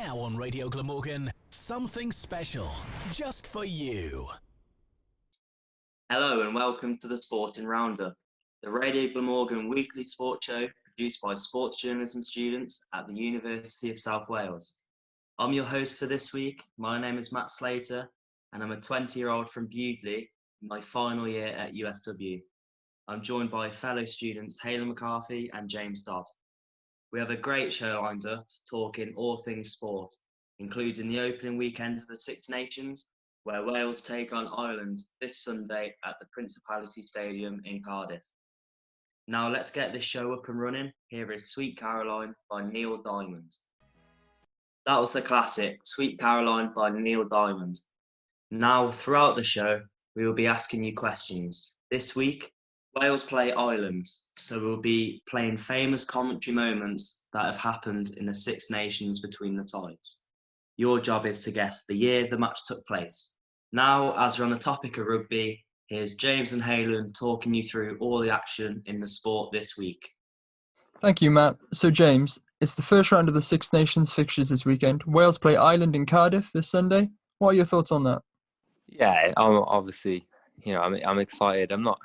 Now on Radio Glamorgan, something special just for you. Hello and welcome to the Sporting Roundup, the Radio Glamorgan weekly sports show produced by sports journalism students at the University of South Wales. I'm your host for this week. My name is Matt Slater and I'm a 20-year-old from Bewdley in my final year at USW. I'm joined by fellow students Hayden McCarthy and James Dodd. We have a great show lined up talking all things sport, including the opening weekend of the Six Nations, where Wales take on Ireland this Sunday at the Principality Stadium in Cardiff. Now let's get this show up and running. Here is Sweet Caroline by Neil Diamond. That was the classic, Sweet Caroline by Neil Diamond. Now, throughout the show, we will be asking you questions. This week, Wales play Ireland, so we'll be playing famous commentary moments that have happened in the Six Nations between the sides. Your job is to guess the year the match took place. Now, as we're on the topic of rugby, here's James and Haylen talking you through all the action in the sport this week. Thank you, Matt. So, James, it's the first round of the Six Nations fixtures this weekend. Wales play Ireland in Cardiff this Sunday. What are your thoughts on that? Yeah, I'm obviously, I'm excited. I'm not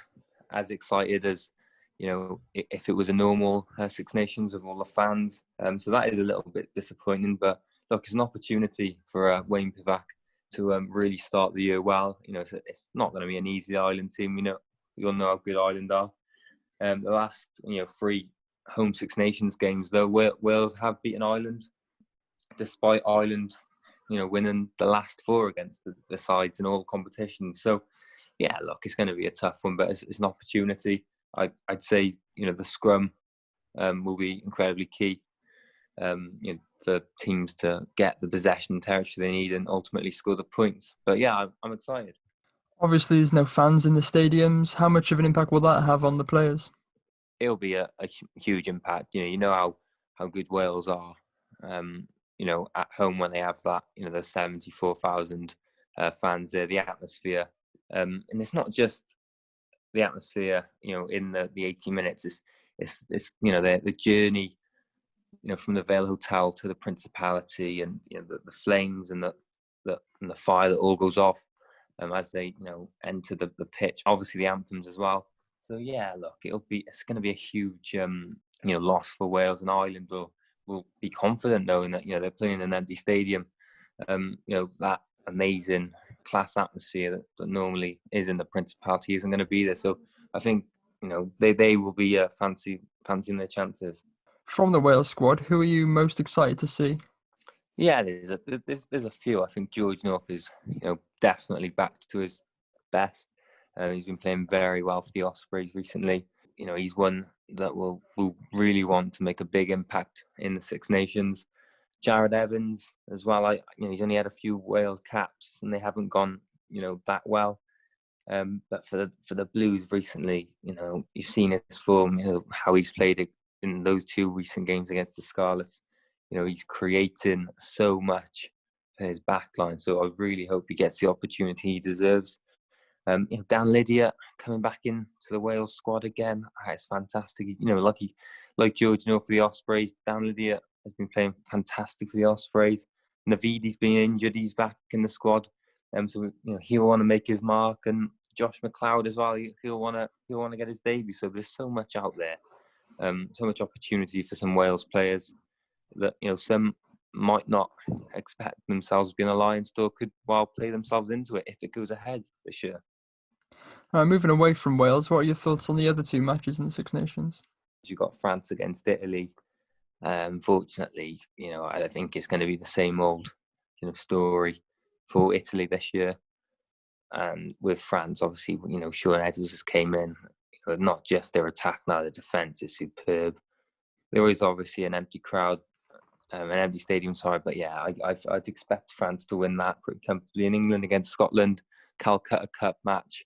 as excited as, if it was a normal Six Nations with all the fans. So that is a little bit disappointing. But look, it's an opportunity for Wayne Pivac to really start the year well. It's not going to be an easy Ireland team. We all know how good Ireland are. The last, 3 home Six Nations games, though, Wales have beaten Ireland, despite Ireland, winning the last 4 against the sides in all competitions. So, yeah, look, it's going to be a tough one, but it's an opportunity. I'd say, the scrum will be incredibly key, for teams to get the possession territory they need and ultimately score the points. But yeah, I'm excited. Obviously, there's no fans in the stadiums. How much of an impact will that have on the players? It'll be a huge impact. You know how good Wales are. At home when they have that, there's 74,000 fans there. The atmosphere, and it's not just the atmosphere. In the 80 minutes, it's the journey. From the Vale Hotel to the Principality, and the flames and the fire that all goes off as they enter the pitch. Obviously, the anthems as well. So yeah, look, it's going to be a huge loss for Wales, and Ireland will be confident knowing that they're playing in an empty stadium. That amazing class atmosphere that normally is in the Principality isn't going to be there. So I think they will be fancying their chances. From the Wales squad, who are you most excited to see? Yeah, there's a few. I think George North is definitely back to his best. He's been playing very well for the Ospreys recently. He's one that will really want to make a big impact in the Six Nations. Jared Evans as well. He's only had a few Wales caps and they haven't gone that well. But for the Blues recently, you've seen his form. How he's played it in those 2 recent games against the Scarlets. He's creating so much for his backline. So I really hope he gets the opportunity he deserves. Dan Lydia coming back into the Wales squad again. It's fantastic. Like George for the Ospreys, Dan Lydia has been playing fantastic for the Ospreys. Navidi's been injured. He's back in the squad. So he'll want to make his mark, and Josh McLeod as well. He'll want to get his debut. So there's so much out there. So much opportunity for some Wales players that some might not expect themselves being a Lions store could well play themselves into it if it goes ahead this year. Moving away from Wales, what are your thoughts on the other 2 matches in the Six Nations? You've got France against Italy. Unfortunately, I think it's going to be the same old story for Italy this year. And with France, obviously, Sean Edwards just came in. Not just their attack now, the defence is superb. There is obviously an empty crowd, an empty stadium, but yeah, I'd expect France to win that pretty comfortably. In England against Scotland, Calcutta Cup match.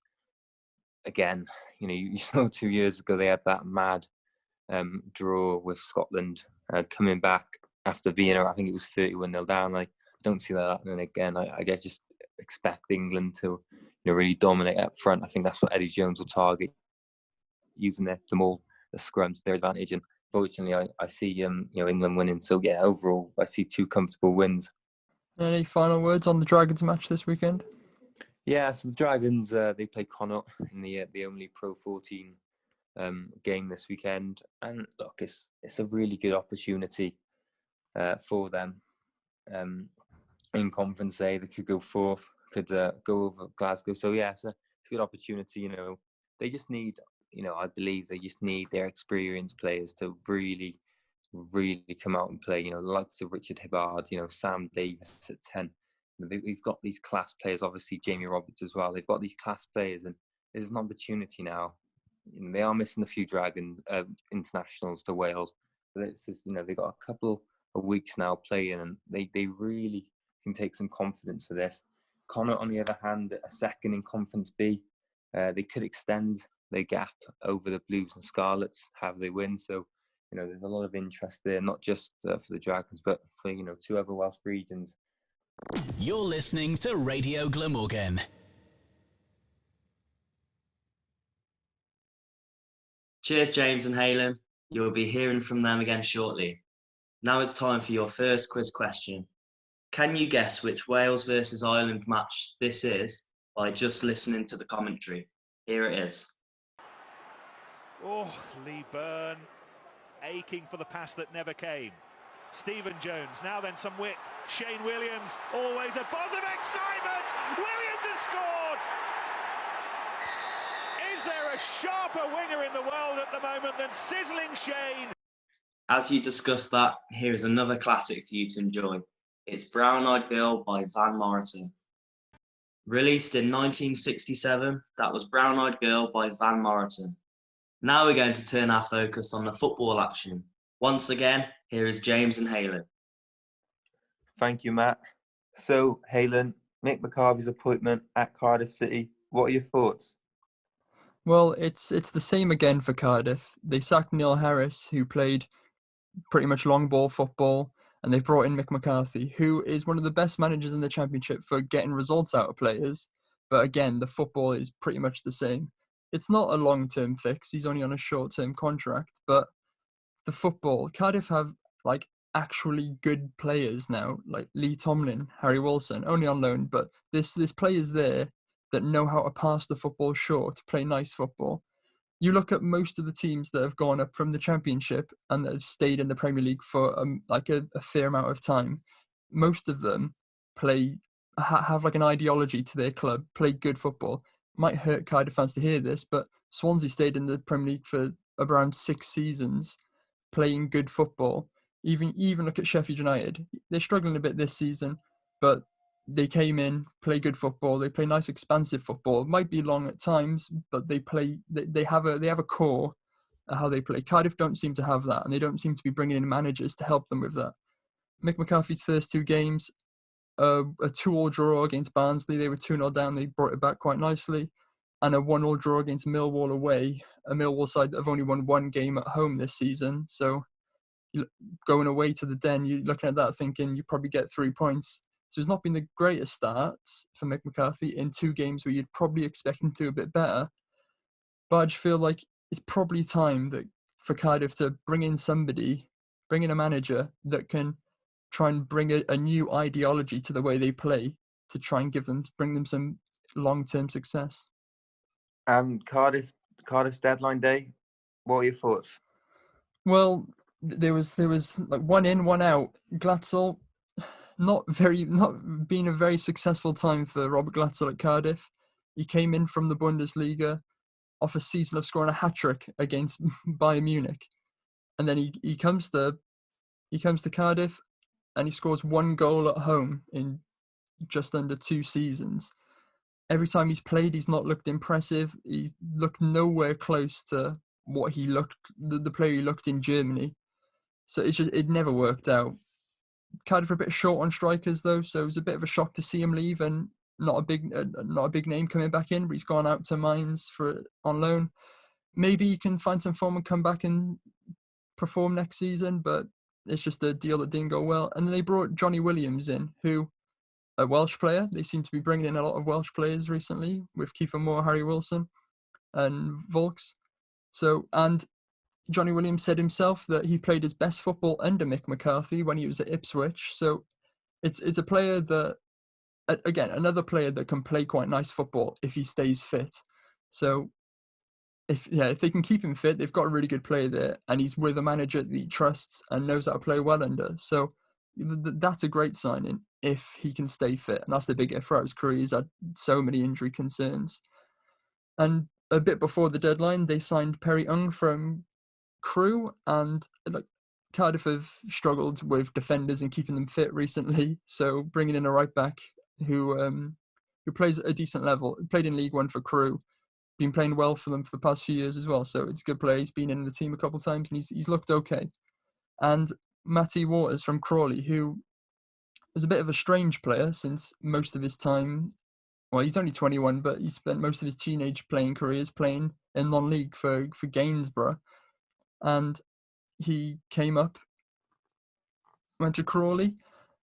Again, you saw 2 years ago they had that mad draw with Scotland coming back after being, I think it was 31-0 down. I don't see that happening again. I guess just expect England to really dominate up front. I think that's what Eddie Jones will target, using the scrum to their advantage and unfortunately, I see England winning. So yeah, overall, I see 2 comfortable wins. Any final words on the Dragons match this weekend? Yeah, so the Dragons they play Connacht in the only Pro 14 game this weekend, and look, it's a really good opportunity for them. In Conference A, they could go fourth, could go over Glasgow. So yeah, it's a good opportunity. They just need, I believe they just need their experienced players to really, really come out and play. The likes of Richard Hibbard, Sam Davis at 10. They've got these class players, obviously Jamie Roberts as well. They've got these class players, and there's an opportunity now. They are missing a few Dragon internationals to Wales, but it's just, they've got a couple of weeks now playing, and they really can take some confidence for this. Connacht, on the other hand, a second in Conference B. They could extend their gap over the Blues and Scarlets, have they win. So, there's a lot of interest there, not just for the Dragons, but for, 2 other Welsh regions. You're listening to Radio Glamorgan. Cheers, James and Halen. You'll be hearing from them again shortly. Now it's time for your first quiz question. Can you guess which Wales versus Ireland match this is by just listening to the commentary? Here it is. Oh, Lee Byrne, aching for the pass that never came. Stephen Jones, now then some width. Shane Williams, always a buzz of excitement. Williams has scored. Is there a sharper winger in the world at the moment than sizzling Shane? As you discussed that, here is another classic for you to enjoy. It's Brown Eyed Girl by Van Morrison. Released in 1967, that was Brown Eyed Girl by Van Morrison. Now we're going to turn our focus on the football action. Once again, here is James and Halen. Thank you, Matt. So, Halen, Mick McCarthy's appointment at Cardiff City, what are your thoughts? Well, it's the same again for Cardiff. They sacked Neil Harris, who played pretty much long ball football, and they've brought in Mick McCarthy, who is one of the best managers in the Championship for getting results out of players. But again, the football is pretty much the same. It's not a long-term fix. He's only on a short-term contract, but the football, Cardiff have actually good players now, like Lee Tomlin, Harry Wilson, only on loan, but there's players there that know how to pass the football short, play nice football. You look at most of the teams that have gone up from the Championship and that have stayed in the Premier League for a fair amount of time. Most of them have an ideology to their club, play good football. Might hurt Cardiff fans to hear this, but Swansea stayed in the Premier League for around 6 seasons, playing good football. Even look at Sheffield United. They're struggling a bit this season, but they came in, play good football. They play nice, expansive football. It might be long at times, but they play. They have a core at how they play. Cardiff don't seem to have that, and they don't seem to be bringing in managers to help them with that. Mick McCarthy's first 2 games, a 2-2 draw against Barnsley. They were 2-0 down. They brought it back quite nicely, and a 1-1 draw against Millwall away. A Millwall side that have only won 1 game at home this season. So going away to the Den, you're looking at that thinking you probably get 3 points. So it's not been the greatest start for Mick McCarthy in 2 games where you'd probably expect him to do a bit better. But I just feel like it's probably time for Cardiff to bring in a manager that can try and bring a new ideology to the way they play to try and bring them some long-term success. And Cardiff's deadline day, what are your thoughts? Well, there was like 1 in, 1 out. Glatzel, not being a very successful time for Robert Glatzel at Cardiff. He came in from the Bundesliga off a season of scoring a hat-trick against Bayern Munich, and then he comes to Cardiff and he scores 1 goal at home in just under 2 seasons. Every time he's played, he's not looked impressive. He's looked nowhere close to what he looked, the player he looked in Germany. So it never worked out. Cardiff are a bit short on strikers though, so it was a bit of a shock to see him leave, and not a big name coming back in. But he's gone out to Mainz on loan. Maybe he can find some form and come back and perform next season, but it's just a deal that didn't go well. And then they brought Johnny Williams in, who a Welsh player. They seem to be bringing in a lot of Welsh players recently with Kiefer Moore, Harry Wilson, and Volks. So, and Johnny Williams said himself that he played his best football under Mick McCarthy when he was at Ipswich. So it's a player that, again, another player that can play quite nice football if he stays fit. So if they can keep him fit, they've got a really good player there, and he's with a manager that he trusts and knows how to play well under. So that's a great signing if he can stay fit, and that's the big if throughout his career. He's had so many injury concerns. And a bit before the deadline, they signed Perry Ung from Crewe, and Cardiff have struggled with defenders and keeping them fit recently. So bringing in a right back who plays at a decent level, played in League One for Crewe, been playing well for them for the past few years as well. So it's a good player. He's been in the team a couple of times and he's looked okay. And Matty Waters from Crawley, who is a bit of a strange player since most of his time. Well, he's only 21, but he spent most of his teenage playing careers playing in non-league for Gainsborough. And he came up, went to Crawley,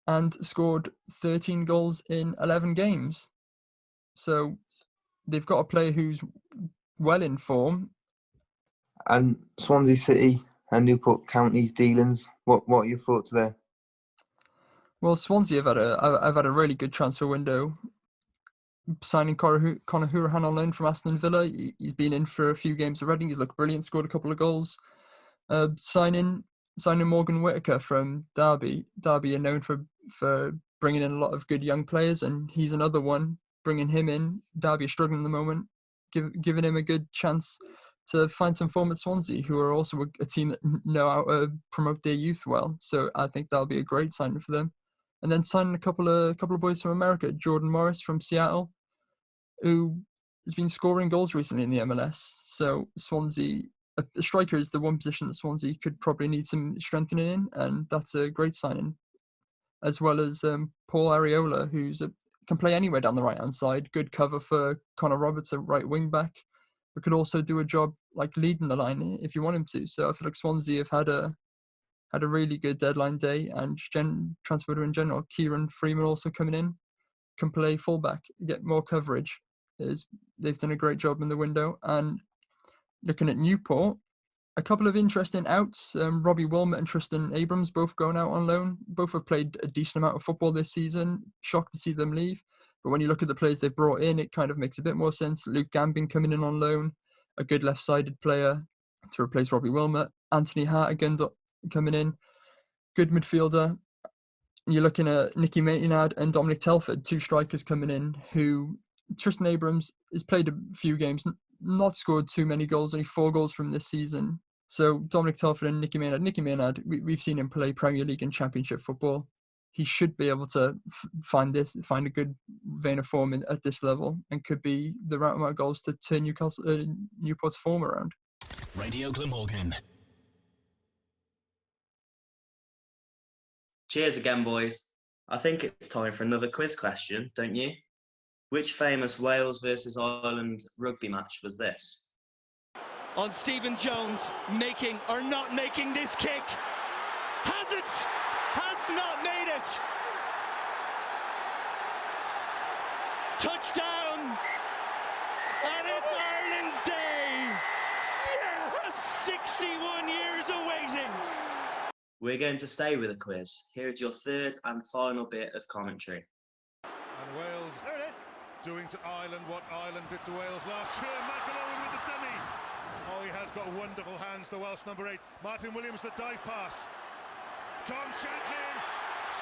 and scored 13 goals in 11 games. So they've got a player who's well in form. And Swansea City and Newport County's dealings, what are your thoughts there? Well, Swansea have had a really good transfer window. Signing Conor Hourihane on loan from Aston Villa. He's been in for a few games already. He's looked brilliant, scored a couple of goals. Signing Morgan Whittaker from Derby. Derby are known for bringing in a lot of good young players, and he's another one. Bringing him in, Derby are struggling at the moment, giving him a good chance to find some form at Swansea, who are also a team that know how to promote their youth well. So I think that'll be a great signing for them. And then signing a couple of boys from America, Jordan Morris from Seattle, who has been scoring goals recently in the MLS. So Swansea, a striker is the one position that Swansea could probably need some strengthening in, and that's a great signing. As well as Paul Areola, who can play anywhere down the right-hand side, good cover for Connor Roberts, a right wing-back, but could also do a job like leading the line if you want him to. So I feel like Swansea have had a really good deadline day, and transfer in general. Kieran Freeman also coming in, can play fullback, get more coverage. They've done a great job in the window. And looking at Newport, a couple of interesting outs. Robbie Wilmot and Tristan Abrams both going out on loan. Both have played a decent amount of football this season. Shocked to see them leave. But when you look at the players they've brought in, it kind of makes a bit more sense. Luke Gambin coming in on loan, a good left-sided player to replace Robbie Wilmot. Anthony Hart again coming in, good midfielder. You're looking at Nicky Maynard and Dominic Telford, two strikers coming in, who Tristan Abrams has played a few games, not scored too many goals, only 4 goals from this season. So Dominic Telford and Nicky Maynard, we've seen him play Premier League and Championship football. He should be able to find a good vein of form at this level, and could be the right amount of goals to turn Newport's form around. Radio Glamorgan. Cheers again, boys. I think it's time for another quiz question, don't you? Which famous Wales versus Ireland rugby match was this? On Stephen Jones, making or not making this kick. Has it? Has not made it. Touchdown. And it's Ireland's day. Yes! 61 years awaiting. We're going to stay with a quiz. Here is your third and final bit of commentary. And Wales, there it is, doing to Ireland what Ireland did to Wales last year. Michael Owen with the dummy. Oh, he has got wonderful hands, the Welsh number 8. Martin Williams, the dive pass. Tom Shanklin.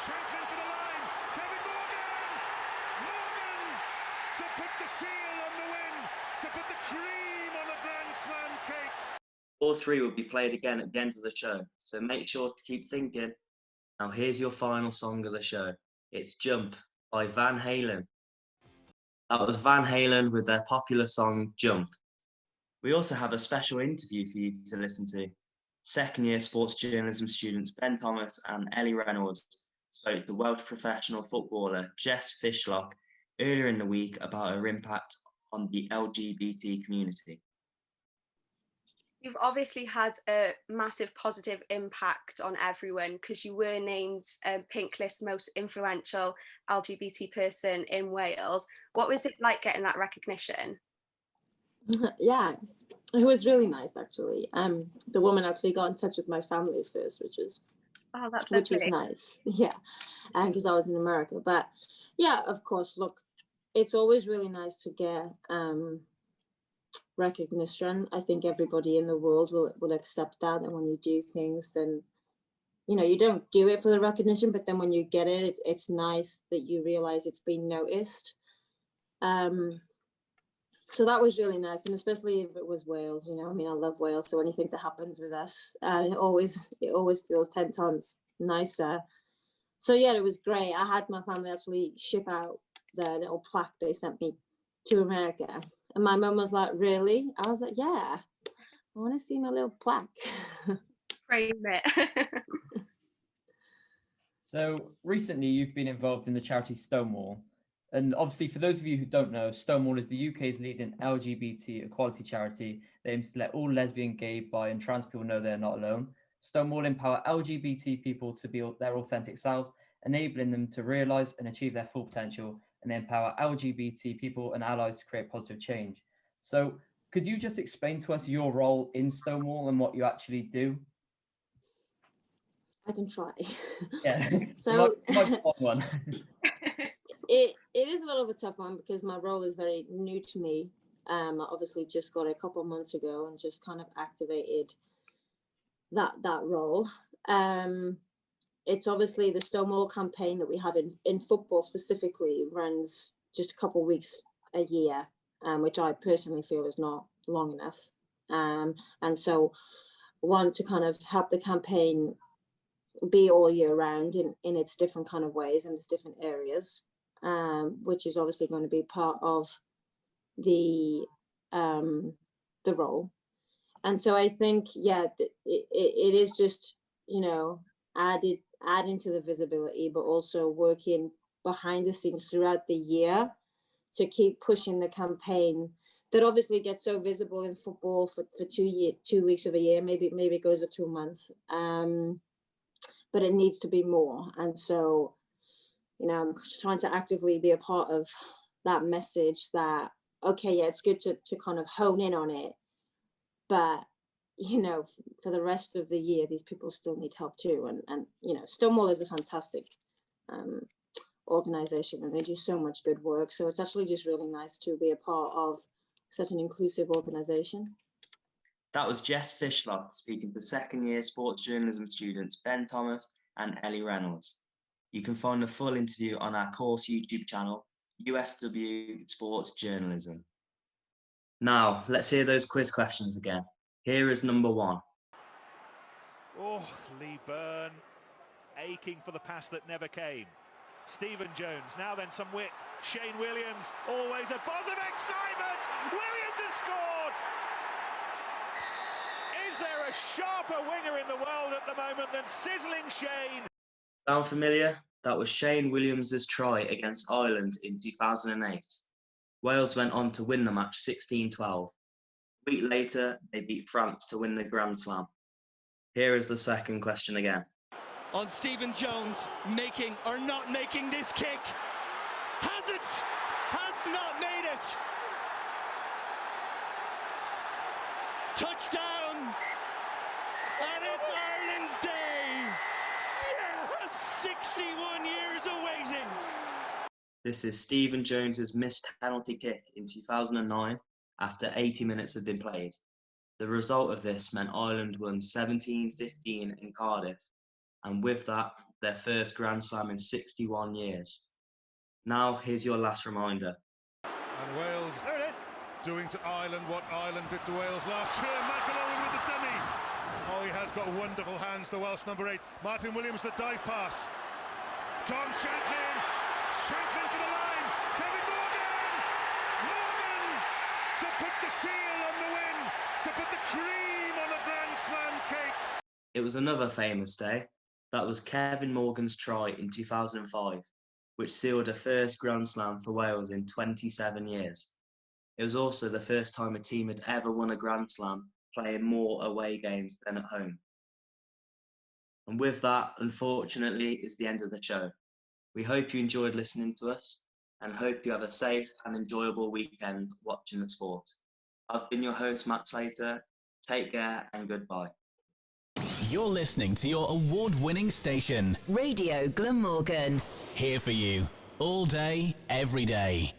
Shanklin for the line. Kevin Morgan. Morgan to put the seal on the win. To put the cream on the Grand Slam cake. All three will be played again at the end of the show, so make sure to keep thinking. Now here's your final song of the show. It's Jump by Van Halen. That was Van Halen with their popular song Jump. We also have a special interview for you to listen to. Second year sports journalism students Ben Thomas and Ellie Reynolds spoke to Welsh professional footballer Jess Fishlock earlier in the week about her impact on the LGBT community. You've obviously had a massive positive impact on everyone because you were named Pink List's most influential LGBT person in Wales. What was it like getting that recognition? Yeah, It was really nice, actually. The woman actually got in touch with my family first, which was that's which was lovely. nice. Yeah, because I was in America. But yeah, of course, look, it's always really nice to get recognition. I think everybody in the world will accept that, and when you do things, then you don't do it for the recognition, but then when you get it, it's nice that you realize it's been noticed. So that was really nice, and especially if it was Wales. I mean, I love Wales, so anything that happens with us, it always feels 10 times nicer. So yeah, it was great. I had my family actually ship out the little plaque they sent me to America, and my mum was like, "Really?" I was like, "Yeah, I want to see my little plaque." Frame it. So recently you've been involved in the charity Stonewall. And obviously, for those of you who don't know, Stonewall is the UK's leading LGBT equality charity that aims to let all lesbian, gay, bi, and trans people know they're not alone. Stonewall empower LGBT people to be their authentic selves, enabling them to realise and achieve their full potential, and empower LGBT people and allies to create positive change. So, could you just explain to us your role in Stonewall and what you actually do? I can try. Yeah. So might be one. it is a little of a tough one because my role is very new to me. I obviously just got it a couple of months ago and just kind of activated that role. It's obviously the Stonewall campaign that we have in football specifically runs just a couple of weeks a year, which I personally feel is not long enough. And so want to kind of help the campaign be all year round in its different kind of ways and its different areas, which is obviously going to be part of the role. And so I think, yeah, it is just, adding to the visibility, but also working behind the scenes throughout the year to keep pushing the campaign that obviously gets so visible in football for 2 weeks of a year, maybe it goes up to a month. But it needs to be more. And so, I'm trying to actively be a part of that message that, okay, yeah, it's good to kind of hone in on it. But, for the rest of the year, these people still need help too. And Stonewall is a fantastic organization and they do so much good work. So it's actually just really nice to be a part of such an inclusive organization. That was Jess Fishlock speaking to second-year sports journalism students Ben Thomas and Ellie Reynolds. You can find the full interview on our course YouTube channel, USW Sports Journalism. Now, let's hear those quiz questions again. Here is number 1. Oh, Lee Byrne, aching for the pass that never came. Stephen Jones, now then some width. Shane Williams, always a buzz of excitement. Williams has scored! Is there a sharper winger in the world at the moment than sizzling Shane? Sound familiar? That was Shane Williams' try against Ireland in 2008. Wales went on to win the match 16-12. A week later, they beat France to win the Grand Slam. Here is the second question again. On Stephen Jones, making or not making this kick. Has it? Has not made it. Touchdown. And it's Ireland's day. Yes! 61 years awaiting. This is Stephen Jones's missed penalty kick in 2009 after 80 minutes had been played. The result of this meant Ireland won 17-15 in Cardiff, and with that, their first Grand Slam in 61 years. Now, here's your last reminder. And Wales, there it is, doing to Ireland what Ireland did to Wales last year. Michael Owen with the dummy. Oh, he has got wonderful hands, the Welsh number 8. Martin Williams, the dive pass. Tom Shanklin. Shanklin for the line. Kevin Morgan. Morgan to put the seal on the win. To put the cream on the Grand Slam cake. It was another famous day. That was Kevin Morgan's try in 2005, which sealed a first Grand Slam for Wales in 27 years. It was also the first time a team had ever won a Grand Slam playing more away games than at home. And with that, unfortunately, is the end of the show. We hope you enjoyed listening to us and hope you have a safe and enjoyable weekend watching the sport. I've been your host, Matt Slater. Take care and goodbye. You're listening to your award-winning station, Radio Glamorgan. here for you all day, every day.